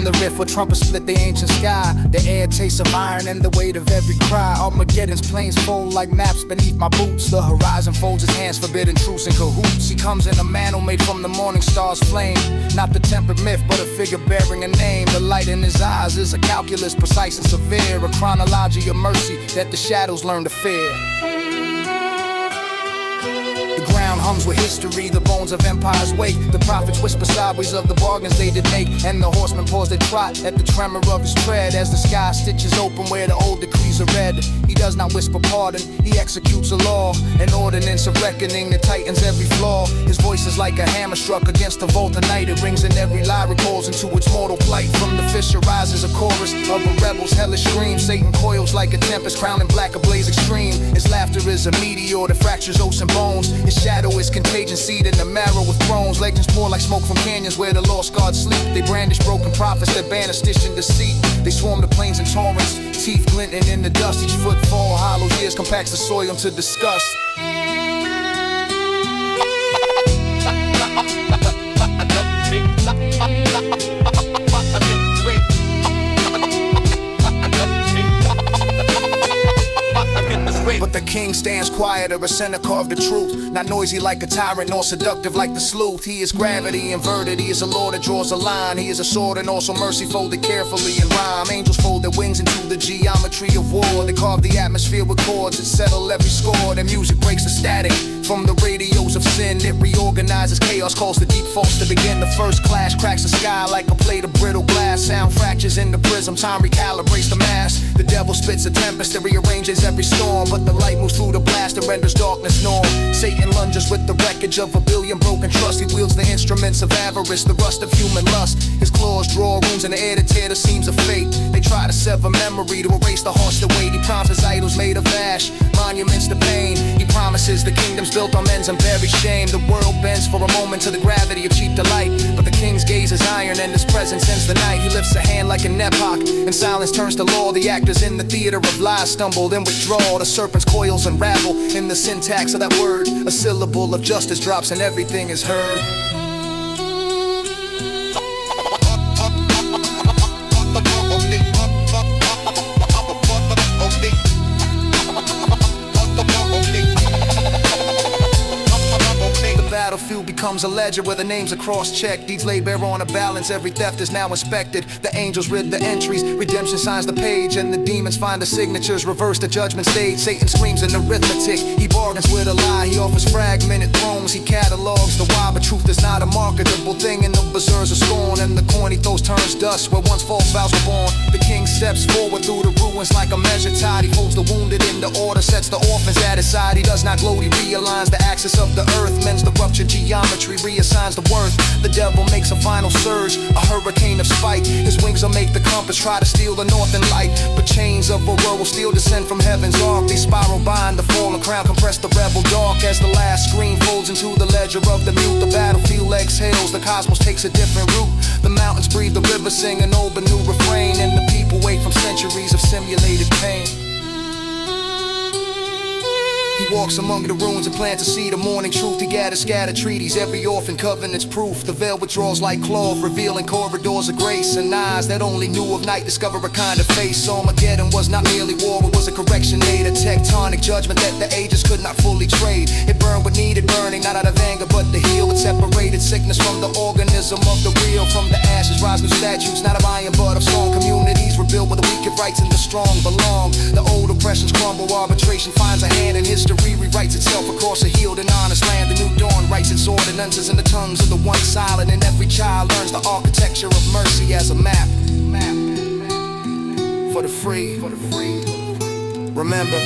the rift where trumpets split the ancient sky. The air tastes of iron and the weight of every cry. Armageddon's plains fold like maps beneath my boots. The horizon folds its hands, forbidden truce and cahoots. He comes in a mantle made from the morning star's flame. Not the tempered myth, but a figure bearing a name. The light in his eyes is a calculus precise and severe, a chronology of mercy that the shadows learn to fear. The ground hums with history, the bones of empires wake. The prophets whisper sideways of the bargains they did make, and the horsemen pause their trot at the tremor of his tread as the sky stitches open where the old decrees are read. He does not whisper pardon, he executes a law, an ordinance of reckoning that tightens every flaw. His voice is like a hammer struck against the vault of night. It rings in every lie, recalls into its mortal plight. From the fissure rises a chorus of a rebel's hellish scream. Satan coils like a tempest, crowning black ablaze extreme. His laughter is a meteor that fractures oats and bones. His shadow is contagion, seed in the marrow with thrones. Legends pour like smoke from canyons where the lost gods sleep. They brandish broken prophets that banish stitch and deceit. They swarm the plains in torrents, teeth glinting in the dust. Each footfall, hollow years compacts the soil into disgust. But the king stands quieter, a seneca of the truth. Not noisy like a tyrant, nor seductive like the sleuth. He is gravity inverted, he is a lord that draws a line. He is a sword and also mercy folded carefully in rhyme. Angels fold their wings into the geometry of war. They carve the atmosphere with chords that settle every score. Their music breaks the static from the radios of sin. It reorganizes chaos, calls the deep faults to begin. The first clash cracks the sky like a plate of brittle glass. Sound fractures in the prism, time recalibrates the mass. The devil spits a tempest that rearranges every storm, but the light moves through the blast and renders darkness norm. Satan lunges with the wreckage of a billion broken trusts. He wields the instruments of avarice, the rust of human lust. His claws draw wounds in the air to tear the seams of fate. They try to sever memory to erase the hearts that wait. He promises idols made of ash, monuments to pain. He promises the kingdoms built on men's unburied shame. The world bends for a moment to the gravity of cheap delight, but the king's gaze is iron and his presence ends the night. He lifts a hand like an epoch, and silence turns to law. The actors in the theater of lies stumble then withdraw. The serpent's coils unravel in the syntax of that word. A syllable of justice drops and everything is heard. Battlefield becomes a ledger where the names are cross-checked. Deeds laid bare on a balance, every theft is now inspected. The angels rid the entries, redemption signs the page, and the demons find the signatures, reverse the judgment stage. Satan screams in arithmetic, he bargains with a lie. He offers fragmented thrones, he catalogs the why, but truth is not a marketable thing, and the berserkers are scorn, and the coin he throws turns dust where once false vows were born. The king steps forward through the ruins like a measured tide. He folds the wounded into order, sets the orphans at his side. He does not gloat, he realigns the axis of the earth, mends the ruptured geometry, reassigns the worth. The devil makes a final surge, a hurricane of spite. His wings will make the compass try to steal the northern light, but chains of aurora will still descend from heaven's arc. They spiral bind the fallen crown, compress the rebel dark as the last screen folds into the ledger of the mute. The battlefield exhales, the cosmos takes a different route. The mountains breathe, the rivers sing an old but new refrain, and the people wait from centuries of simulated pain. He walks among the ruins and plants a seed of morning truth. He gathers scattered treaties, every orphan covenant's proof. The veil withdraws like cloth, revealing corridors of grace, and eyes that only knew of night discover a kind of face. Armageddon was not merely war, it was a correction made, a tectonic judgment that the ages could not fully trade. It burned what needed burning, not out of anger but to heal. It separated sickness from the organism of the real. From the ashes rise new statues, not of iron but of strong communities. Rebuilt where the weak get rights and the strong belong. The old oppressions crumble, arbitration finds a hand in history. Rewrites itself across a healed and honest land. The new dawn writes its ordinances in the tongues of the one silent, and every child learns the architecture of mercy as a map. For the free. Remember,